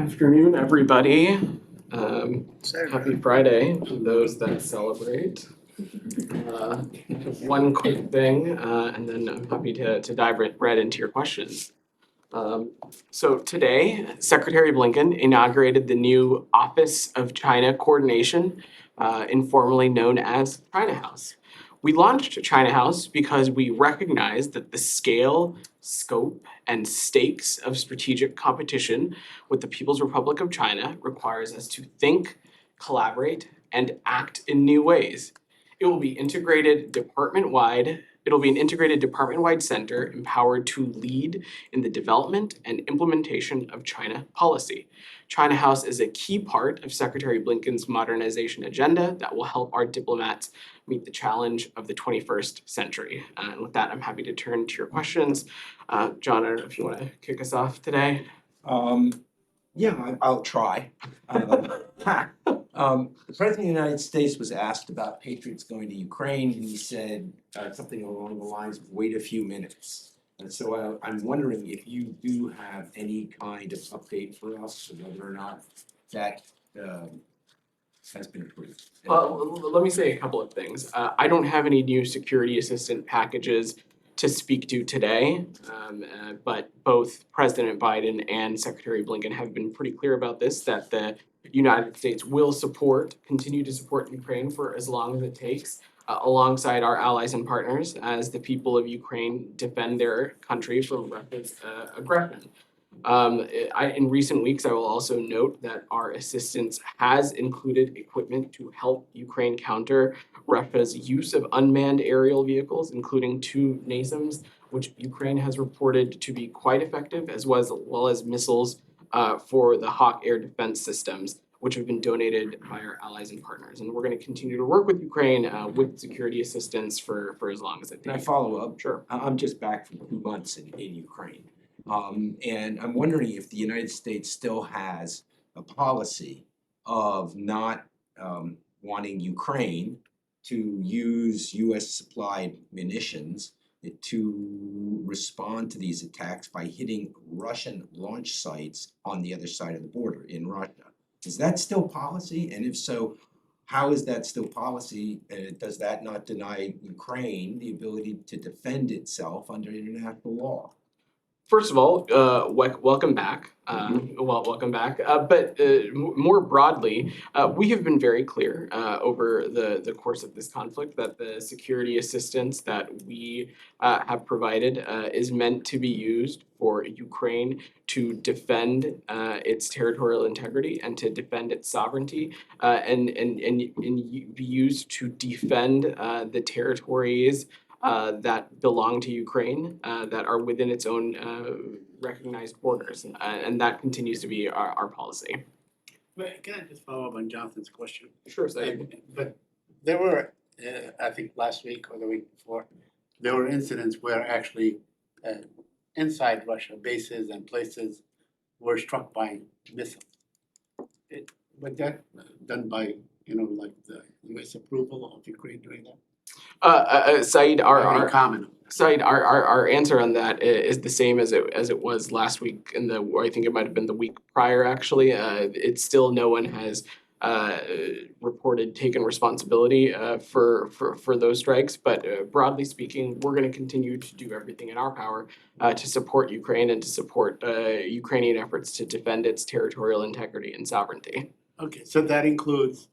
Afternoon, everybody. Happy Friday to those that celebrate. One quick thing, and then I'm happy to dive right into your questions. So today, Secretary Blinken inaugurated the new Office of China Coordination, informally known as China House. We launched China House because we recognize that the scale, scope, and stakes of strategic competition with the People's Republic of China requires us to think, collaborate, and act in new ways. It'll be an integrated department-wide center empowered to lead in the development and implementation of China policy. China House is a key part of Secretary Blinken's modernization agenda that will help our diplomats meet the challenge of the 21st century. And with that, I'm happy to turn to your questions. John, I don't know if you want to kick us off today. I'll try. The President of the United States was asked about Patriots going to Ukraine, and he said something along the lines of wait a few minutes. And so I'm wondering if you do have any kind of update for us, whether or not that has been approved. Let me say a couple of things. I don't have any new security assistance packages to speak to today, but both President Biden and Secretary Blinken have been pretty clear about this, that the United States will continue to support Ukraine for as long as it takes, alongside our allies and partners, as the people of Ukraine defend their country from Russia's aggression. In recent weeks, I will also note that our assistance has included equipment to help Ukraine counter Russia's use of unmanned aerial vehicles, including 2 NASAMS, which Ukraine has reported to be quite effective, as well as missiles for the Hawk air defense systems, which have been donated by our allies and partners. And we're going to continue to work with Ukraine with security assistance for as long as it takes. Can I follow up? Sure. I'm just back from 2 months in Ukraine. And I'm wondering if the United States still has a policy of not wanting Ukraine to use US supplied munitions to respond to these attacks by hitting Russian launch sites on the other side of the border in Russia. Is that still policy? And if so, how is that still policy? Does that not deny Ukraine the ability to defend itself under international law? First of all, welcome back. Welcome back. But more broadly, we have been very clear over the course of this conflict that the security assistance that we have provided is meant to be used for Ukraine to defend its territorial integrity and to defend its sovereignty, and be used to defend the territories that belong to Ukraine, that are within its own recognized borders, and that continues to be our policy. But can I just follow up on Jonathan's question? Sure, Saeed. But there were, I think last week or the week before, there were incidents where actually inside Russia, bases and places were struck by missiles. Was that done by, like the US approval of Ukraine doing that? Saeed, Very common. Saeed, our answer on that is the same as it was last week. I think it might have been the week prior. Actually, it's still no one has taken responsibility for those strikes. But broadly speaking, we're going to continue to do everything in our power to support Ukraine and to support Ukrainian efforts to defend its territorial integrity and sovereignty. Okay, so that includes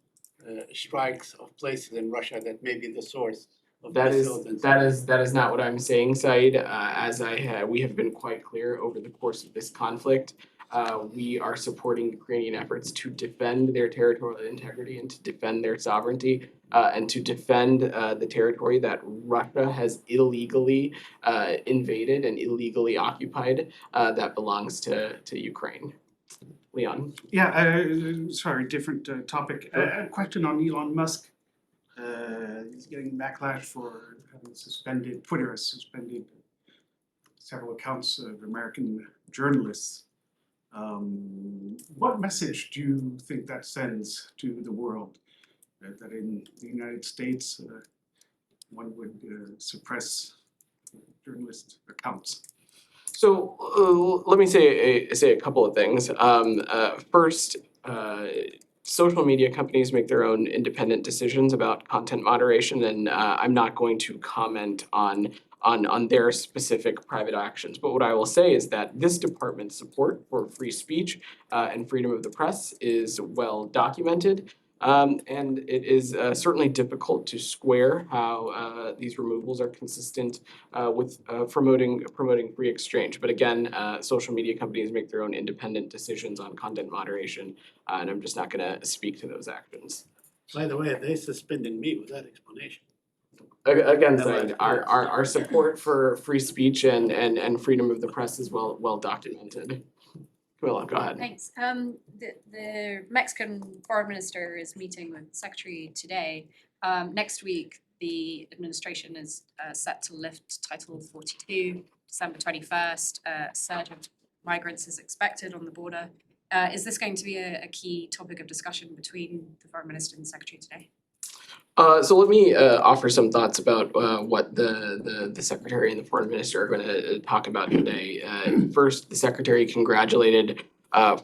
strikes of places in Russia that may be the source of missiles and that is not what I'm saying, Saeed. We have been quite clear over the course of this conflict. We are supporting Ukrainian efforts to defend their territorial integrity and to defend their sovereignty, and to defend the territory that Russia has illegally invaded and illegally occupied, that belongs to Ukraine. Leon. Yeah, sorry, different topic. A question on Elon Musk. He's getting backlash for having Twitter has suspended several accounts of American journalists. What message do you think that sends to the world? That in the United States, one would suppress journalist accounts? So let me say a couple of things. First, social media companies make their own independent decisions about content moderation, and I'm not going to comment on their specific private actions. But what I will say is that this department's support for free speech and freedom of the press is well documented. And it is certainly difficult to square how these removals are consistent with promoting free exchange. But again, social media companies make their own independent decisions on content moderation, and I'm just not going to speak to those actions. By the way, they suspended me without explanation. Again, No, Said, our support for free speech and freedom of the press is well documented. Camilla, go ahead. Thanks. The Mexican foreign minister is meeting with the secretary today. Next week, the administration is set to lift Title 42, December 21st. A surge of migrants is expected on the border. Is this going to be a key topic of discussion between the foreign minister and the secretary today? So let me offer some thoughts about what the secretary and the foreign minister are going to talk about today. First, the secretary congratulated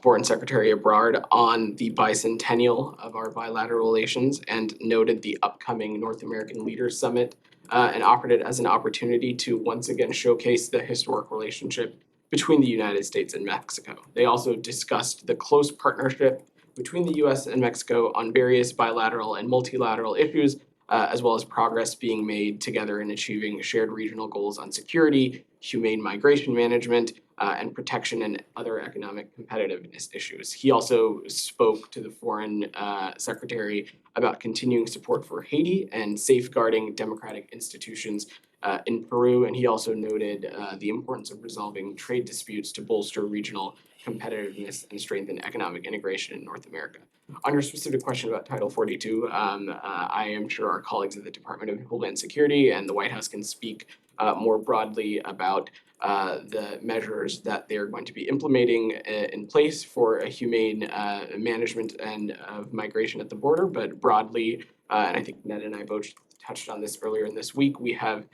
Foreign Secretary Ebrard on the bicentennial of our bilateral relations and noted the upcoming North American Leaders Summit and offered it as an opportunity to once again showcase the historic relationship between the United States and Mexico. They also discussed the close partnership between the US and Mexico on various bilateral and multilateral issues, as well as progress being made together in achieving shared regional goals on security, humane migration management, and protection and other economic competitiveness issues. He also spoke to the foreign secretary about continuing support for Haiti and safeguarding democratic institutions in Peru, and he also noted the importance of resolving trade disputes to bolster regional competitiveness and strengthen economic integration in North America. On your specific question about Title 42, I am sure our colleagues at the Department of Homeland Security and the White House can speak more broadly about the measures that they're going to be implementing in place for a humane management and of migration at the border. But broadly, and I think Ned and I both touched on this earlier in this week, we have,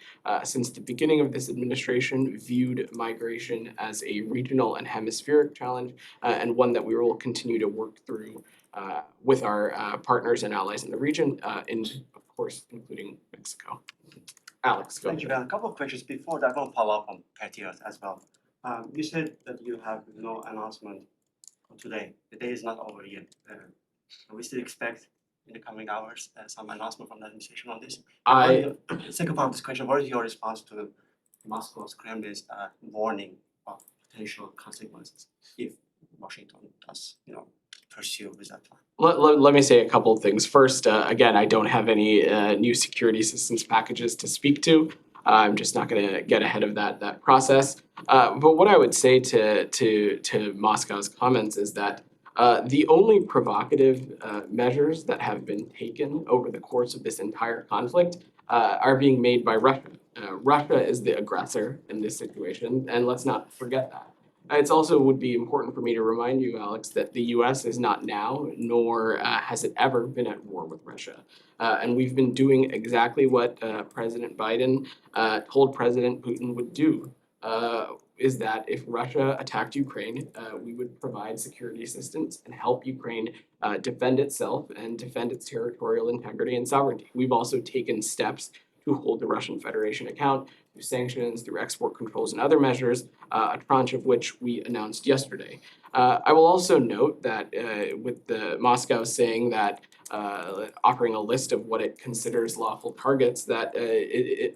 since the beginning of this administration, viewed migration as a regional and hemispheric challenge, and one that we will continue to work through with our partners and allies in the region, of course, including Mexico. Alex, go Thank you. ahead. A couple of questions before that. I want to follow up on Petios as well. You said that you have no announcement for today. The day is not over yet. We still expect in the coming hours some announcement from the administration on this. Second part of this question: what is your response to Moscow's Kremlin's warning of potential consequences if Washington does, pursue with that plan? Let me say a couple of things. First, again, I don't have any new security assistance packages to speak to. I'm just not going to get ahead of that process. But what I would say to Moscow's comments is that the only provocative measures that have been taken over the course of this entire conflict are being made by Russia. Russia is the aggressor in this situation, and let's not forget that. It's also would be important for me to remind you, Alex, that the U.S. is not now, nor has it ever been at war with Russia. And we've been doing exactly what President Biden told President Putin would do, is that if Russia attacked Ukraine, we would provide security assistance and help Ukraine defend itself and defend its territorial integrity and sovereignty. We've also taken steps to hold the Russian Federation account through sanctions, through export controls and other measures, a tranche of which we announced yesterday. I will also note that with the Moscow saying that offering a list of what it considers lawful targets, that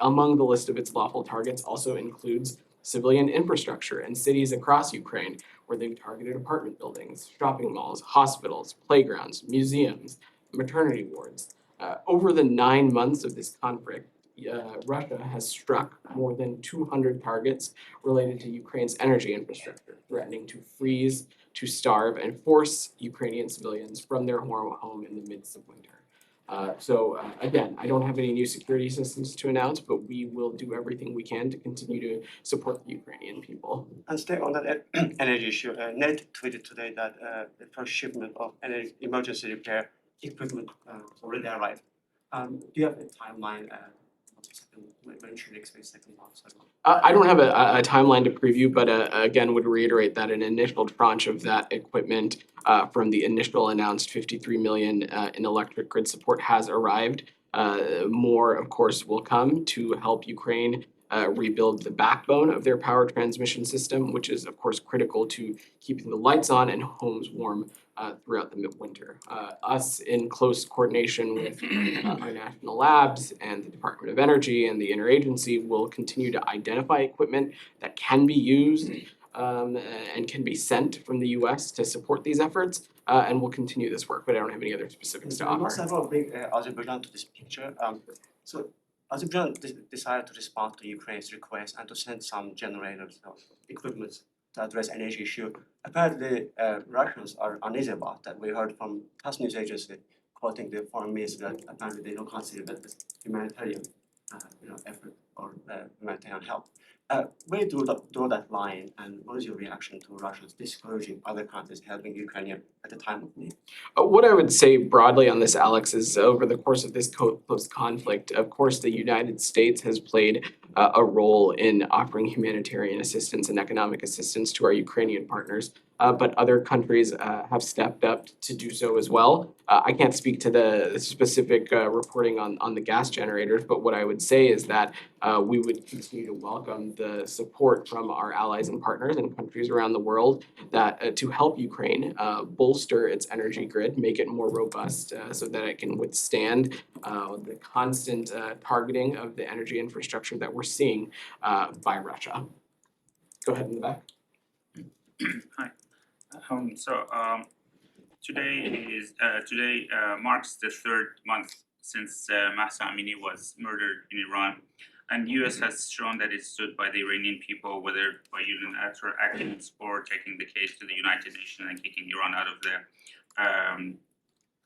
among the list of its lawful targets also includes civilian infrastructure and cities across Ukraine where they've targeted apartment buildings, shopping malls, hospitals, playgrounds, museums, maternity wards. Over the 9 months of this conflict, Russia has struck more than 200 targets related to Ukraine's energy infrastructure, threatening to freeze, to starve, and force Ukrainian civilians from their home in the midst of winter. Again, I don't have any new security assistance to announce, but we will do everything we can to continue to support the Ukrainian people. And stay on that energy issue. Ned tweeted today that the first shipment of emergency repair equipment already arrived. Do you have a timeline when should we expect second launch? I don't have a timeline to preview, but again, would reiterate that an initial tranche of that equipment from the initial announced 53 million in electric grid support has arrived. More, of course, will come to help Ukraine rebuild the backbone of their power transmission system, which is, of course, critical to keeping the lights on and homes warm throughout the midwinter. Us, in close coordination with our national labs and the Department of Energy and the interagency, will continue to identify equipment that can be used and can be sent from the US to support these efforts. And we'll continue this work, but I don't have any other specifics to There offer. must have a big Azerbaijan to this picture. So Azerbaijan decided to respond to Ukraine's request and to send some generators or equipment to address energy issue. Apparently, Russians are uneasy about that. We heard from TASS news agency quoting the foreign minister that apparently they don't consider that as humanitarian, effort or humanitarian help. Where do you draw that line, and what is your reaction to Russians discouraging other countries helping Ukraine at the time of need? What I would say broadly on this, Alex, is over the course of this close conflict, of course, the United States has played a role in offering humanitarian assistance and economic assistance to our Ukrainian partners. But other countries have stepped up to do so as well. I can't speak to the specific reporting on the gas generators, but what I would say is that we would continue to welcome the support from our allies and partners and countries around the world that to help Ukraine bolster its energy grid, make it more robust so that it can withstand the constant targeting of the energy infrastructure that we're seeing by Russia. Go ahead in the back. Hi. Today marks the third month since Mahsa Amini was murdered in Iran, and U.S. has shown that it stood by the Iranian people, whether by unilateral actions or taking the case to the United Nations and kicking Iran out of the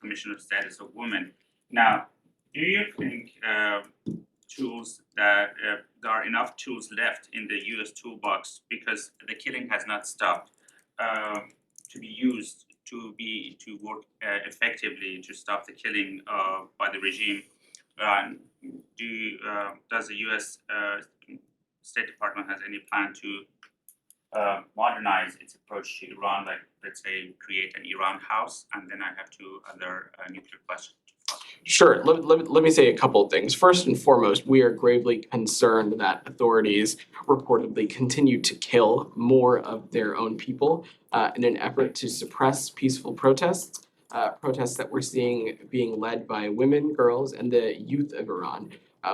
Commission of Status of Women. Now, do you think tools that there are enough tools left in the U.S. toolbox, because the killing has not stopped, to be used to work effectively to stop the killing by the regime? Does the U.S. State Department has any plan to modernize its approach to Iran, like let's say create an Iran house? And then I have two other nuclear questions. Sure. Let me say a couple of things. First and foremost, we are gravely concerned that authorities reportedly continue to kill more of their own people in an effort to suppress peaceful protests, protests that we're seeing being led by women, girls, and the youth of Iran.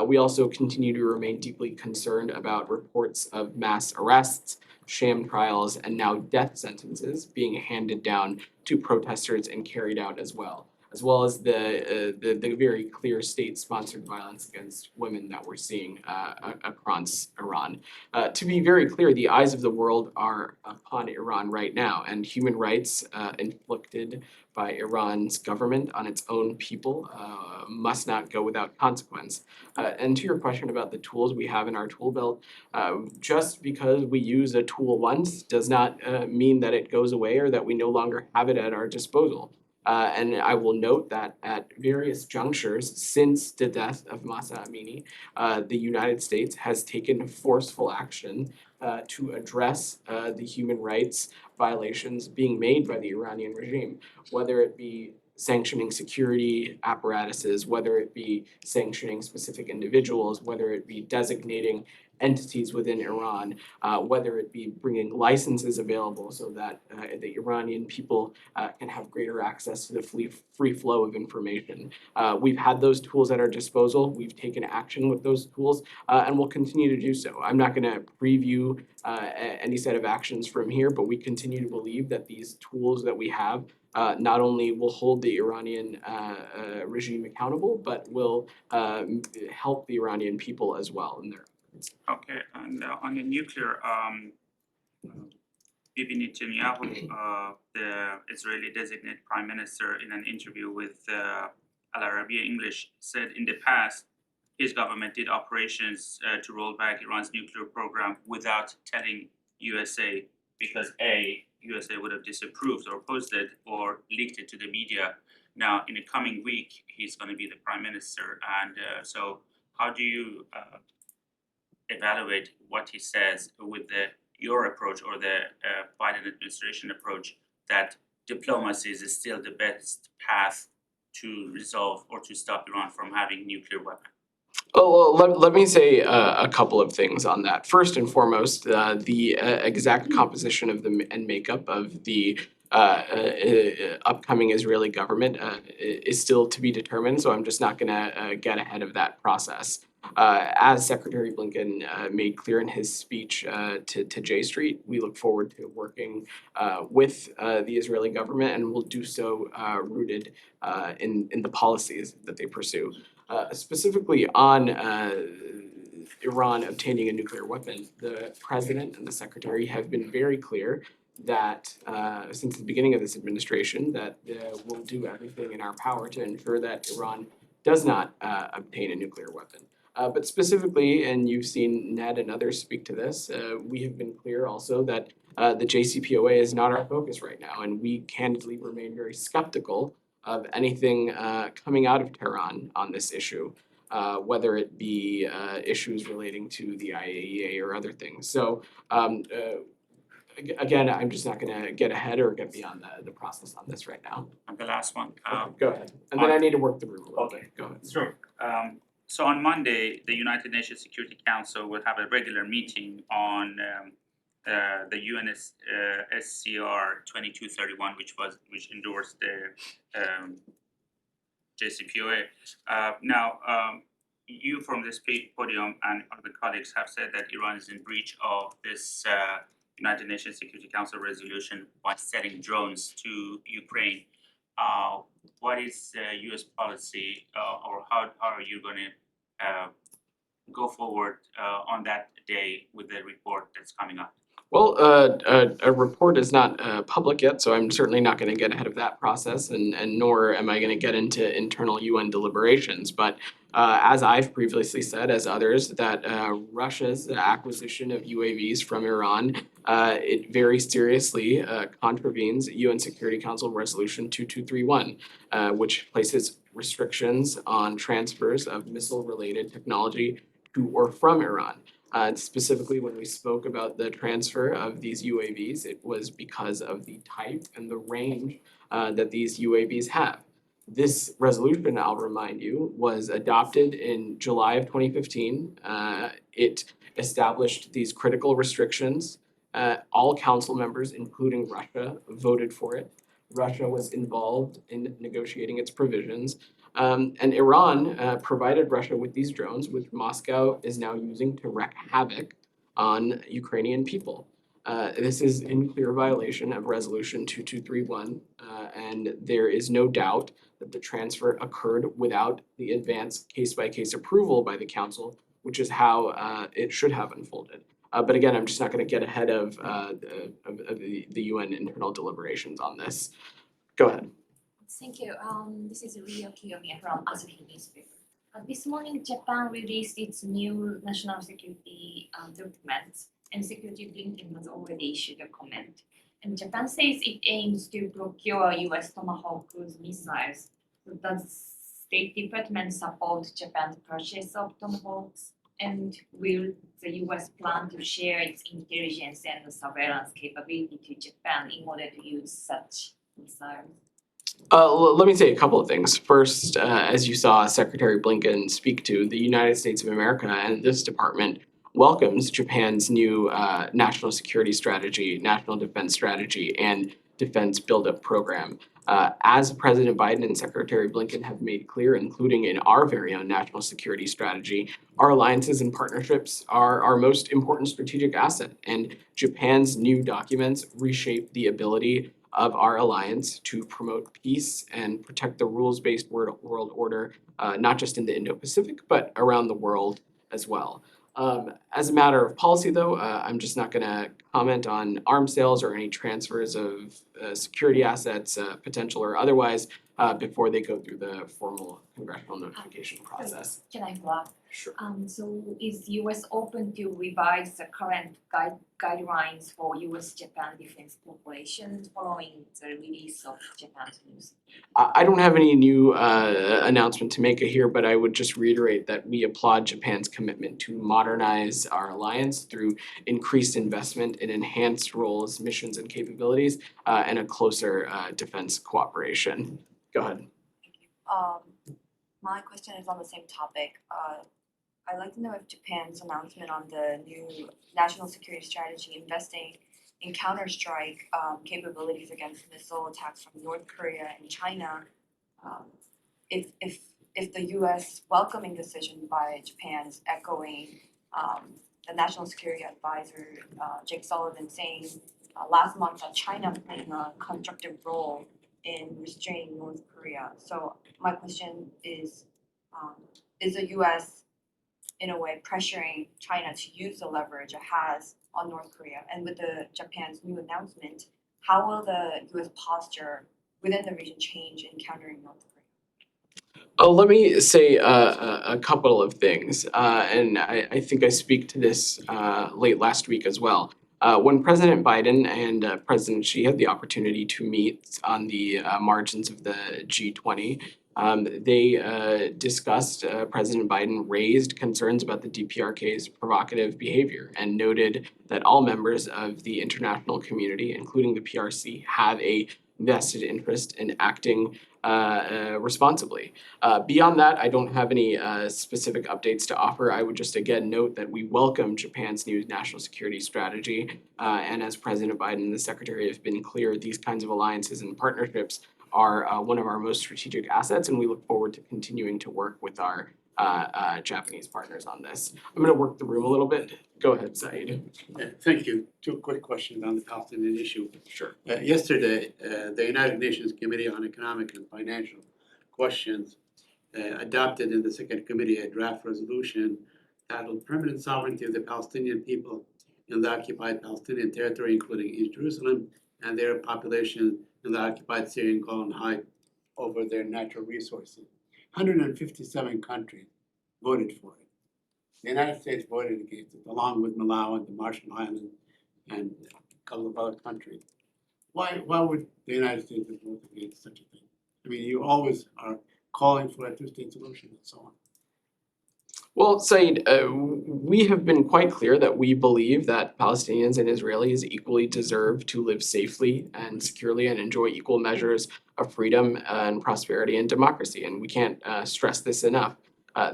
We also continue to remain deeply concerned about reports of mass arrests, sham trials, and now death sentences being handed down to protesters and carried out as well as the very clear state-sponsored violence against women that we're seeing across Iran. To be very clear, the eyes of the world are upon Iran right now, and human rights inflicted by Iran's government on its own people must not go without consequence. And to your question about the tools we have in our tool belt, just because we use a tool once does not mean that it goes away or that we no longer have it at our disposal. And I will note that at various junctures since the death of Mahsa Amini, the United States has taken forceful action to address the human rights violations being made by the Iranian regime, whether it be sanctioning security apparatuses, whether it be sanctioning specific individuals, whether it be designating entities within Iran, whether it be bringing licenses available so that the Iranian people can have greater access to the free flow of information. We've had those tools at our disposal. We've taken action with those tools, and we'll continue to do so. I'm not going to preview any set of actions from here, but we continue to believe that these tools that we have not only will hold the Iranian regime accountable, but will help the Iranian people as well in their efforts. Okay, and on the nuclear, Bibi Netanyahu, the Israeli designated prime minister, in an interview with Al Arabiya English, said in the past his government did operations to roll back Iran's nuclear program without telling USA, because USA would have disapproved or opposed it or leaked it to the media. Now, in the coming week, he's going to be the prime minister, and so how do you evaluate what he says with your approach or the Biden administration approach that diplomacy is still the best path to resolve or to stop Iran from having nuclear weapon? Oh, well, let me say a couple of things on that. First and foremost, the exact composition of and makeup of the upcoming Israeli government is still to be determined, so I'm just not gonna get ahead of that process. As Secretary Blinken made clear in his speech to J Street, we look forward to working with the Israeli government, and we'll do so rooted in the policies that they pursue. Specifically on Iran obtaining a nuclear weapon, the president and the secretary have been very clear that since the beginning of this administration, that we'll do everything in our power to ensure that Iran does not obtain a nuclear weapon. But specifically, and you've seen Ned and others speak to this, we have been clear also that the JCPOA is not our focus right now, and we candidly remain very skeptical of anything coming out of Tehran on this issue, whether it be issues relating to the IAEA or other things. So again, I'm just not gonna get ahead or get beyond the process on this right now. And the last one. Go ahead. And then I need to work the room a little bit. Go ahead. Sure. So on Monday, the United Nations Security Council will have a regular meeting on the UNSCR 2231, which endorsed the JCPOA. You from this podium and other colleagues have said that Iran is in breach of this United Nations Security Council resolution by sending drones to Ukraine. What is U.S. policy, or how are you going to go forward on that day with the report that's coming up? Well, a report is not public yet, so I'm certainly not going to get ahead of that process, and nor am I going to get into internal UN deliberations. But as I've previously said, as others, that Russia's acquisition of UAVs from Iran, it very seriously contravenes UN Security Council Resolution 2231, which places restrictions on transfers of missile-related technology to or from Iran. Specifically, when we spoke about the transfer of these UAVs, it was because of the type and the range that these UAVs have. This resolution, I'll remind you, was adopted in July of 2015. It established these critical restrictions. All council members, including Russia, voted for it. Russia was involved in negotiating its provisions. And Iran provided Russia with these drones, which Moscow is now using to wreak havoc on Ukrainian people. This is in clear violation of Resolution 2231, and there is no doubt that the transfer occurred without the advance case-by-case approval by the Council, which is how it should have unfolded. But again, I'm just not going to get ahead of the UN internal deliberations on this. Go ahead. Thank you. This is Rio Kiyomiya from Asahi Newspaper. This morning, Japan released its new national security documents, and Secretary Blinken has already issued a comment. And Japan says it aims to procure U.S. Tomahawk cruise missiles. So does State Department support Japan's purchase of Tomahawks? And will the U.S. plan to share its intelligence and surveillance capability to Japan in order to use such missiles? Let me say a couple of things. First, as you saw Secretary Blinken speak to, the United States of America and this department welcomes Japan's new national security strategy, national defense strategy, and defense buildup program. As President Biden and Secretary Blinken have made clear, including in our very own national security strategy, our alliances and partnerships are our most important strategic asset, and Japan's new documents reshape the ability of our alliance to promote peace and protect the rules-based world order, not just in the Indo-Pacific, but around the world as well. As a matter of policy, though, I'm just not going to comment on arms sales or any transfers of security assets, potential or otherwise, before they go through the formal congressional notification process. Can I follow up? Sure. So is US open to revise the current guidelines for US-Japan defense cooperation following the release of Japan's news? I don't have any new announcement to make here, but I would just reiterate that we applaud Japan's commitment to modernize our alliance through increased investment in enhanced roles, missions, and capabilities, and a closer defense cooperation. Go ahead. My question is on the same topic. I'd like to know if Japan's announcement on the new national security strategy investing in counter-strike capabilities against missile attacks from North Korea and China, if the US welcoming decision by Japan's echoing the National Security Advisor Jake Sullivan saying last month that China playing a constructive role in restraining North Korea. So my question is the US in a way pressuring China to use the leverage it has on North Korea? And with the Japan's new announcement, how will the US posture within the region change in countering North Korea? Let me say a couple of things, and I think I speak to this late last week as well. When President Biden and President Xi had the opportunity to meet on the margins of the G20, they discussed, President Biden raised concerns about the DPRK's provocative behavior and noted that all members of the international community, including the PRC, have a vested interest in acting responsibly. Beyond that, I don't have any specific updates to offer. I would just again note that we welcome Japan's new national security strategy. And as President Biden and the Secretary have been clear, these kinds of alliances and partnerships are one of our most strategic assets, and we look forward to continuing to work with our Japanese partners on this. I'm going to work the room a little bit. Go ahead, Saeed. Thank you. Two quick questions on the Palestinian issue. Sure. Yesterday, the United Nations Committee on Economic and Financial Questions adopted in the second committee a draft resolution titled Permanent Sovereignty of the Palestinian People in the Occupied Palestinian Territory, including East Jerusalem, and their population in the occupied Syrian Golan Heights over their natural resources. 157 countries voted for it. The United States voted against it, along with Malawi and the Marshall Islands and a couple of other countries. Why would the United States vote against such a thing? I mean, you always are calling for a two-state solution and so on. Well, Saeed, we have been quite clear that we believe that Palestinians and Israelis equally deserve to live safely and securely and enjoy equal measures of freedom and prosperity and democracy. And we can't stress this enough.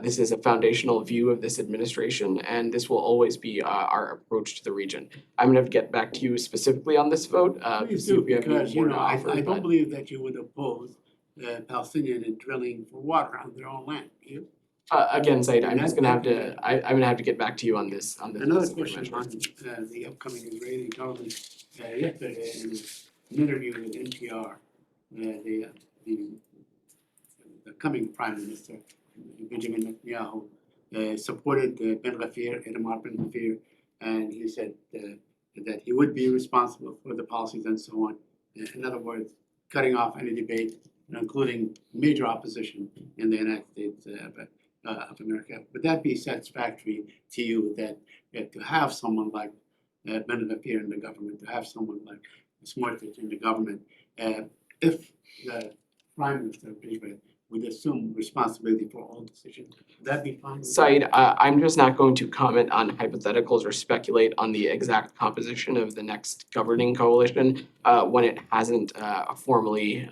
This is a foundational view of this administration, and this will always be our approach to the region. I'm going to get back to you specifically on this vote. Please see if do, we have any because, more you to know, offer, I but- don't believe that you would oppose the Palestinian in drilling for water on their own land. You? Again, Saeed, I'm And just that- gonna have to, I'm gonna have to get back to you on this Another specific question measure. on the upcoming Israeli government. Yesterday in an interview with NPR, the coming Prime Minister, Benjamin Netanyahu, supported Ben-Gvir, Itamar Ben-Gvir, and he said that he would be responsible for the policies and so on. In other words, cutting off any debate, including major opposition in the United States of America. Would that be satisfactory to you that to have someone like Ben-Gvir in the government, to have someone like Smotrich in the government, if the Prime Minister of Israel would assume responsibility for all decisions, would that be fine? with you? Saeed, I'm just not going to comment on hypotheticals or speculate on the exact composition of the next governing coalition when it hasn't formally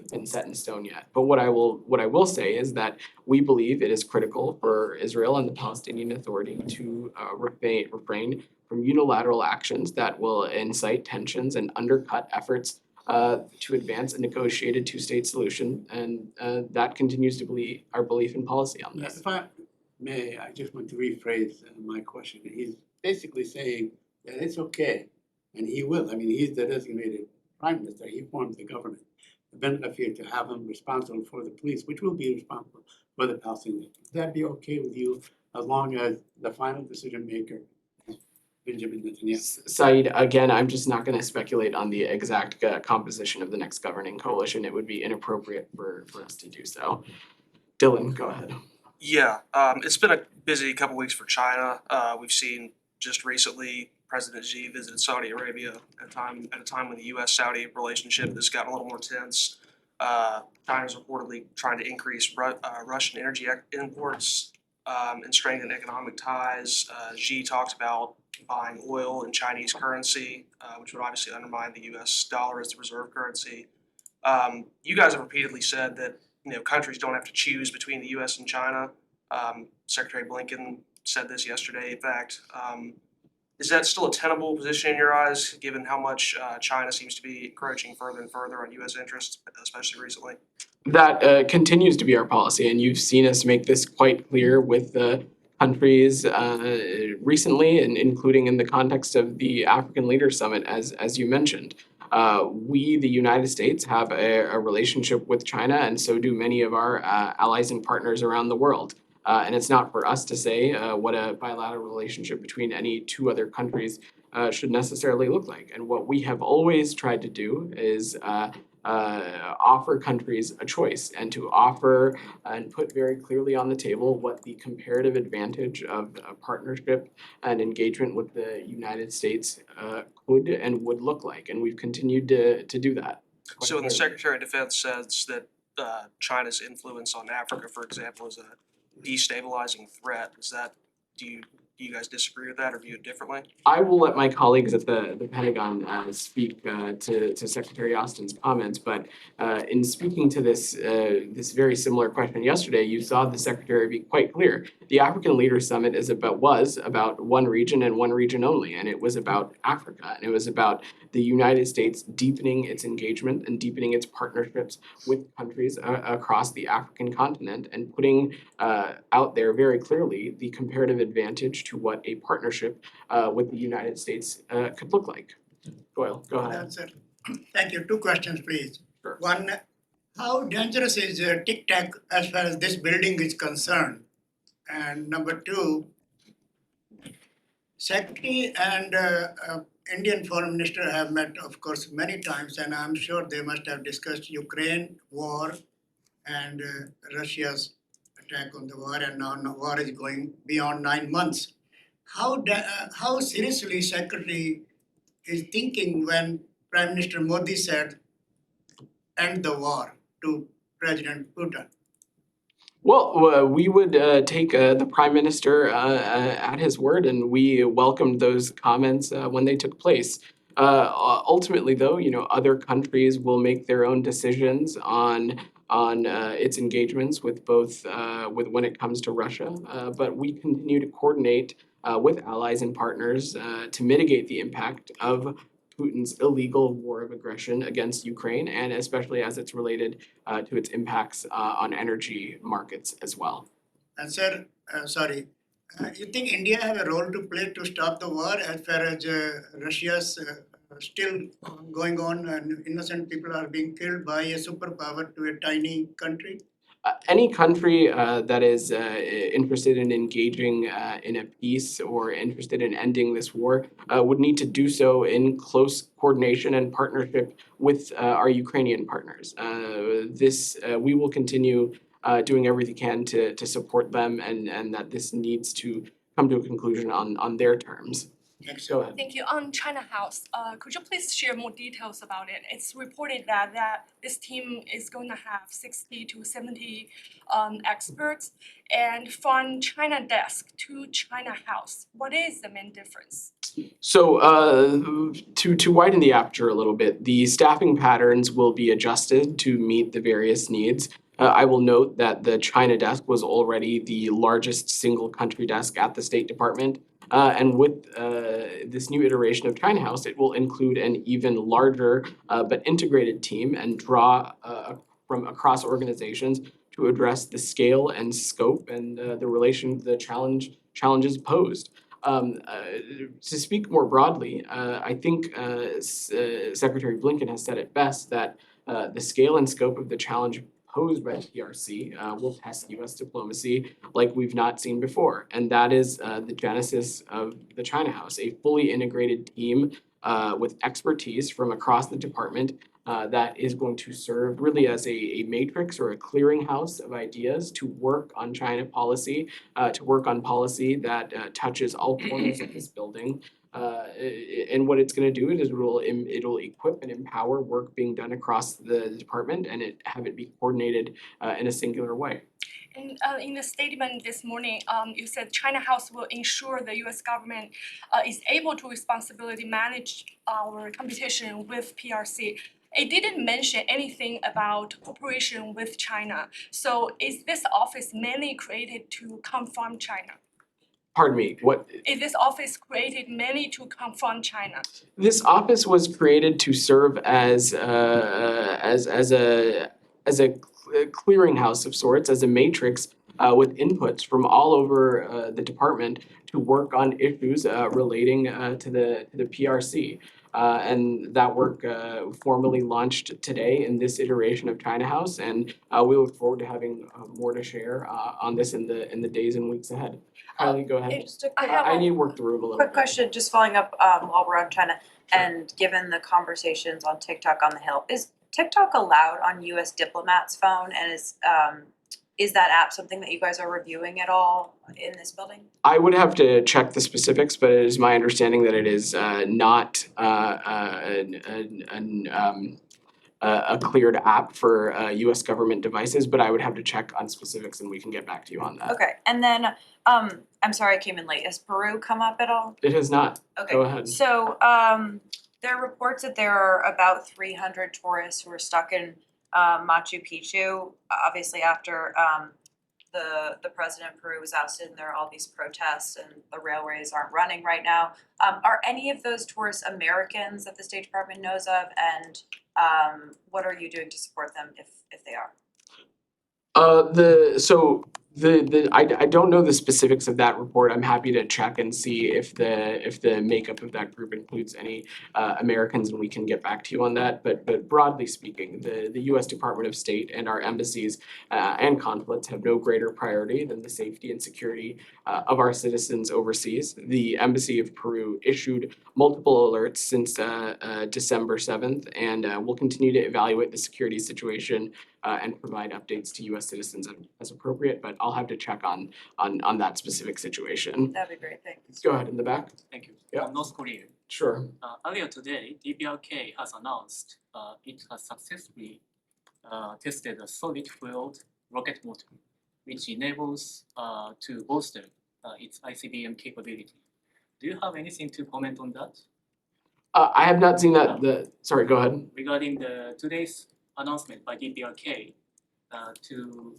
been set in stone yet. But what I will say is that we believe it is critical for Israel and the Palestinian Authority to refrain from unilateral actions that will incite tensions and undercut efforts to advance a negotiated two-state solution, and that continues to be our belief and policy on this. If I may, I just want to rephrase my question. He's basically saying that it's okay, and he will. I mean, he's the designated prime minister. He formed the government. Ben-Gvir to have him responsible for the police, which will be responsible for the Palestinians. Would that be okay with you as long as the final decision maker is Benjamin Netanyahu? Saeed, again, I'm just not going to speculate on the exact composition of the next governing coalition. It would be inappropriate for us to do so. Dylan, go ahead. Yeah, it's been a busy couple weeks for China. We've seen just recently President Xi visited Saudi Arabia at a time when the U.S.-Saudi relationship has gotten a little more tense. China's reportedly trying to increase Russian energy imports and strengthen economic ties. Xi talked about buying oil in Chinese currency, which would obviously undermine the U.S. dollar as the reserve currency. You guys have repeatedly said that countries don't have to choose between the U.S. and China. Secretary Blinken said this yesterday. In fact, is that still a tenable position in your eyes, given how much China seems to be encroaching further and further on U.S. interests, especially recently? That continues to be our policy, and you've seen us make this quite clear with the countries recently, and including in the context of the African Leaders Summit, as you mentioned. We, the United States, have a relationship with China, and so do many of our allies and partners around the world. And it's not for us to say what a bilateral relationship between any two other countries should necessarily look like. And what we have always tried to do is offer countries a choice, and to offer and put very clearly on the table what the comparative advantage of a partnership and engagement with the United States could and would look like. And we've continued to do that. So when the Secretary of Defense says that China's influence on Africa, for example, is a destabilizing threat, do you guys disagree with that or view it differently? I will let my colleagues at the Pentagon speak to Secretary Austin's comments, but in speaking to this very similar question yesterday, you saw the Secretary be quite clear. The African Leaders Summit was about one region and one region only, and it was about Africa, and it was about the United States deepening its engagement and deepening its partnerships with countries across the African continent, and putting out there very clearly the comparative advantage to what a partnership with the United States could look like. Doyle, go ahead. That's it. Thank you. Two questions, please. Sure. One, how dangerous is Tic Tac as far as this building is concerned? And number two, Secretary and Indian Foreign Minister have met, of course, many times, and I'm sure they must have discussed Ukraine war and Russia's attack on the war, and now war is going beyond 9 months. How seriously Secretary is thinking when Prime Minister Modi said, end the war to President Putin? Well, we would take the Prime Minister at his word, and we welcomed those comments when they took place. Ultimately, though, other countries will make their own decisions on its engagements with both with when it comes to Russia. But we continue to coordinate with allies and partners to mitigate the impact of Putin's illegal war of aggression against Ukraine, and especially as it's related to its impacts on energy markets as well. And sir, you think India have a role to play to stop the war as far as Russia's still going on and innocent people are being killed by a superpower to a tiny country? Any country that is interested in engaging in a peace or interested in ending this war would need to do so in close coordination and partnership with our Ukrainian partners. We will continue doing everything we can to support them, and that this needs to come to a conclusion on their terms. Go ahead. Thank you. On China House, could you please share more details about it? It's reported that this team is going to have 60 to 70 experts, and from China desk to China House, what is the main difference? So to widen the aperture a little bit, the staffing patterns will be adjusted to meet the various needs. I will note that the China desk was already the largest single country desk at the State Department. And with this new iteration of China House, it will include an even larger but integrated team and draw from across organizations to address the scale and scope and the challenges posed. To speak more broadly, I think Secretary Blinken has said it best that the scale and scope of the challenge posed by PRC will test U.S. diplomacy like we've not seen before. And that is the genesis of the China House, a fully integrated team with expertise from across the department that is going to serve really as a matrix or a clearinghouse of ideas to work on China policy, to work on policy that touches all corners of this building. And what it's going to do is it'll equip and empower work being done across the department and have it be coordinated in a singular way. And in the statement this morning, you said China House will ensure the U.S. government is able to responsibly manage our competition with PRC. It didn't mention anything about cooperation with China. So is this office mainly created to confront China? Pardon me, what? Is this office created mainly to confront China? This office was created to serve as a clearinghouse of sorts, as a matrix with inputs from all over the department to work on issues relating to the PRC. And that work formally launched today in this iteration of China House, and we look forward to having more to share on this in the days and weeks ahead. Kylie, go ahead. Just a I quick, have I need to work the room a little quick bit. question, just following up while we're on China, and given the conversations on TikTok on the Hill, is TikTok allowed on US diplomats' phone, and is that app something that you guys are reviewing at all in this building? I would have to check the specifics, but it is my understanding that it is not a cleared app for US government devices, but I would have to check on specifics and we can get back to you on that. Okay, and then I'm sorry I came in late. Has Peru come up at all? It has not. Okay. Go ahead. So there are reports that there are about 300 tourists who are stuck in Machu Picchu, obviously after the president of Peru was ousted and there are all these protests and the railways aren't running right now. Are any of those tourists Americans that the State Department knows of, and what are you doing to support them if they are? I don't know the specifics of that report. I'm happy to check and see if the makeup of that group includes any Americans, and we can get back to you on that. But broadly speaking, the U.S. Department of State and our embassies and consulates have no greater priority than the safety and security of our citizens overseas. The Embassy of Peru issued multiple alerts since December 7th, and will continue to evaluate the security situation and provide updates to U.S. citizens as appropriate, but I'll have to check on that specific situation. That'd be great, thanks. Go ahead in the back. Thank you. Yeah. North Korea. Sure. Earlier today, DPRK has announced it has successfully tested a solid-fueled rocket motor, which enables to bolster its ICBM capability. Do you have anything to comment on that? I have not seen that. Sorry, go ahead. Regarding today's announcement by DPRK to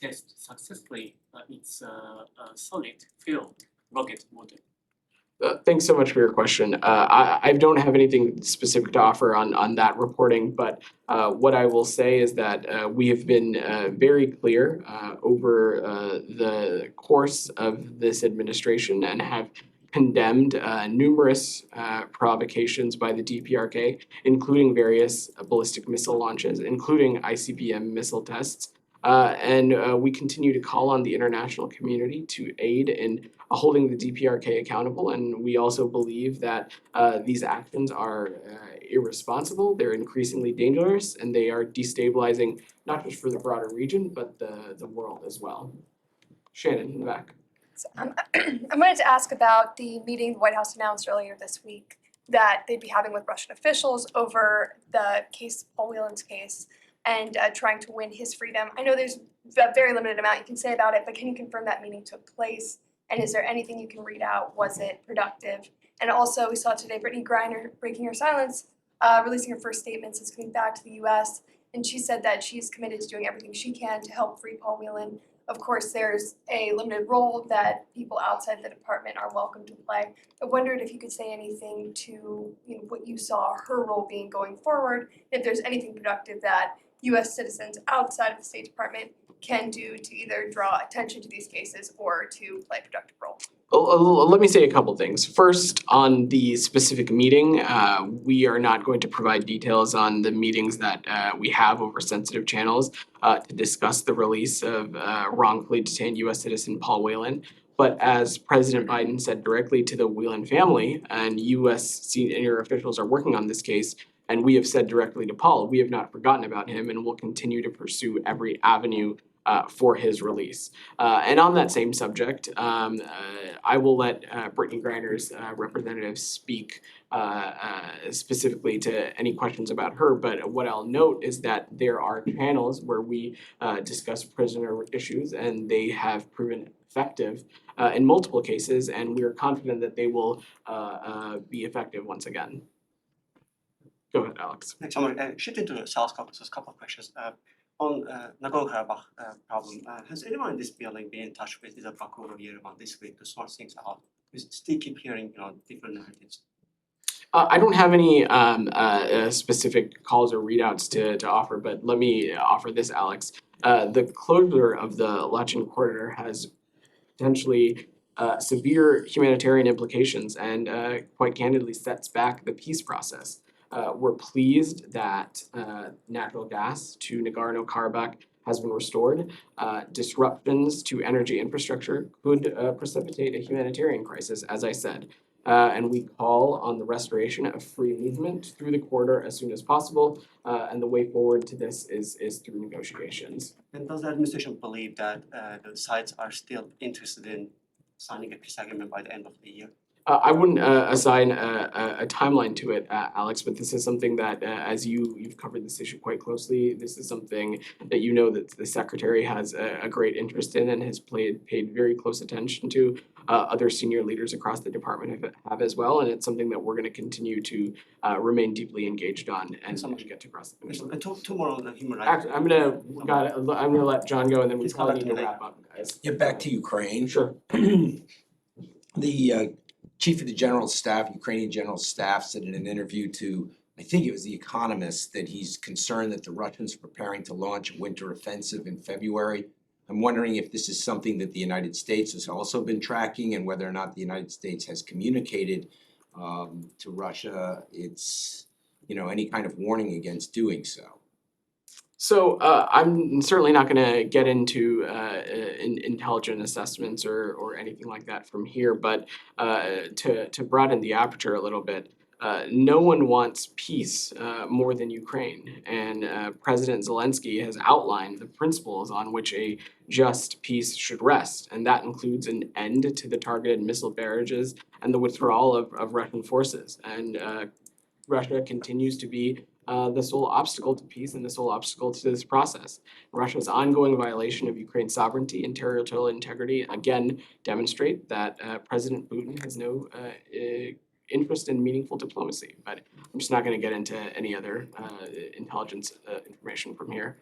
test successfully its solid-fueled rocket motor. Thanks so much for your question. I don't have anything specific to offer on that reporting, but what I will say is that we have been very clear over the course of this administration and have condemned numerous provocations by the DPRK, including various ballistic missile launches, including ICBM missile tests. And we continue to call on the international community to aid in holding the DPRK accountable. And we also believe that these actions are irresponsible, they're increasingly dangerous, and they are destabilizing not just for the broader region, but the world as well. Shannon, in the back. So, I wanted to ask about the meeting the White House announced earlier this week that they'd be having with Russian officials over the case, Paul Whelan's case, and trying to win his freedom. I know there's a very limited amount you can say about it, but can you confirm that meeting took place? And is there anything you can read out? Was it productive? And also, we saw today Brittany Griner breaking her silence, releasing her first statement since coming back to the U.S., and she said that she's committed to doing everything she can to help free Paul Whelan. Of course, there's a limited role that people outside the department are welcome to play. I wondered if you could say anything to what you saw her role being going forward, if there's anything productive that U.S. citizens outside of the State Department can do to either draw attention to these cases or to play a productive role. Let me say a couple things. First, on the specific meeting, we are not going to provide details on the meetings that we have over sensitive channels to discuss the release of wrongfully detained U.S. citizen Paul Whelan. But as President Biden said directly to the Whelan family, and U.S. senior officials are working on this case, And we have said directly to Paul, we have not forgotten about him and will continue to pursue every avenue for his release. And on that same subject, I will let Brittany Griner's representative speak specifically to any questions about her, but what I'll note is that there are channels where we discuss prisoner issues, and they have proven effective in multiple cases, and we are confident that they will be effective once again. Go ahead, Alex. Thanks so much. Shifting to the South Caucasus, a couple of questions. On Nagorno-Karabakh problem, has anyone in this building been in touch with either Baku or Yerevan this week to sort things out? We still keep hearing, different narratives. I don't have any specific calls or readouts to offer, but let me offer this, Alex. The closure of the Lachin corridor has potentially severe humanitarian implications and quite candidly sets back the peace process. We're pleased that natural gas to Nagorno-Karabakh has been restored. Disruptions to energy infrastructure could precipitate a humanitarian crisis, as I said. And we call on the restoration of free movement through the corridor as soon as possible. And the way forward to this is through negotiations. And does the administration believe that the sides are still interested in signing a peace agreement by the end of the year? I wouldn't assign a timeline to it, Alex, but this is something that, as you've covered this issue quite closely, this is something that you know that the Secretary has a great interest in and has paid very close attention to. Other senior leaders across the department have as well, and it's something that we're going to continue to remain deeply engaged on and get to cross the finish line. And two more on the human rights. I'm gonna let John go, and then we probably need to wrap up, guys. Get back to Ukraine. Sure. The chief of the general staff, Ukrainian general staff, said in an interview to, I think it was The Economist, that he's concerned that the Russians are preparing to launch a winter offensive in February. I'm wondering if this is something that the United States has also been tracking and whether or not the United States has communicated to Russia its, any kind of warning against doing so. So I'm certainly not going to get into intelligent assessments or anything like that from here, but to broaden the aperture a little bit, no one wants peace more than Ukraine, and President Zelensky has outlined the principles on which a just peace should rest, and that includes an end to the targeted missile barrages and the withdrawal of Russian forces. And Russia continues to be the sole obstacle to peace and the sole obstacle to this process. Russia's ongoing violation of Ukraine's sovereignty and territorial integrity again demonstrate that President Putin has no interest in meaningful diplomacy. But I'm just not going to get into any other intelligence information from here.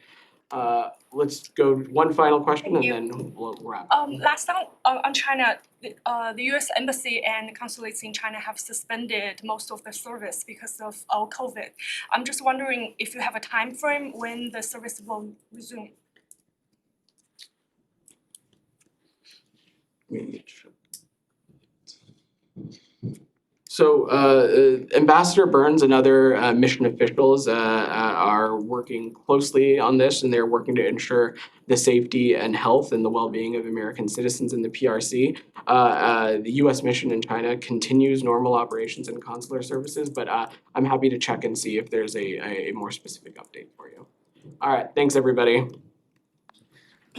Let's go one final question and then we'll wrap. Last time on China, the U.S. Embassy and consulates in China have suspended most of the service because of COVID. I'm just wondering if you have a time frame when the service will resume. So Ambassador Burns and other mission officials are working closely on this, and they're working to ensure the safety and health and the well-being of American citizens in the PRC. The U.S. mission in China continues normal operations and consular services, but I'm happy to check and see if there's a more specific update for you. All right, thanks everybody.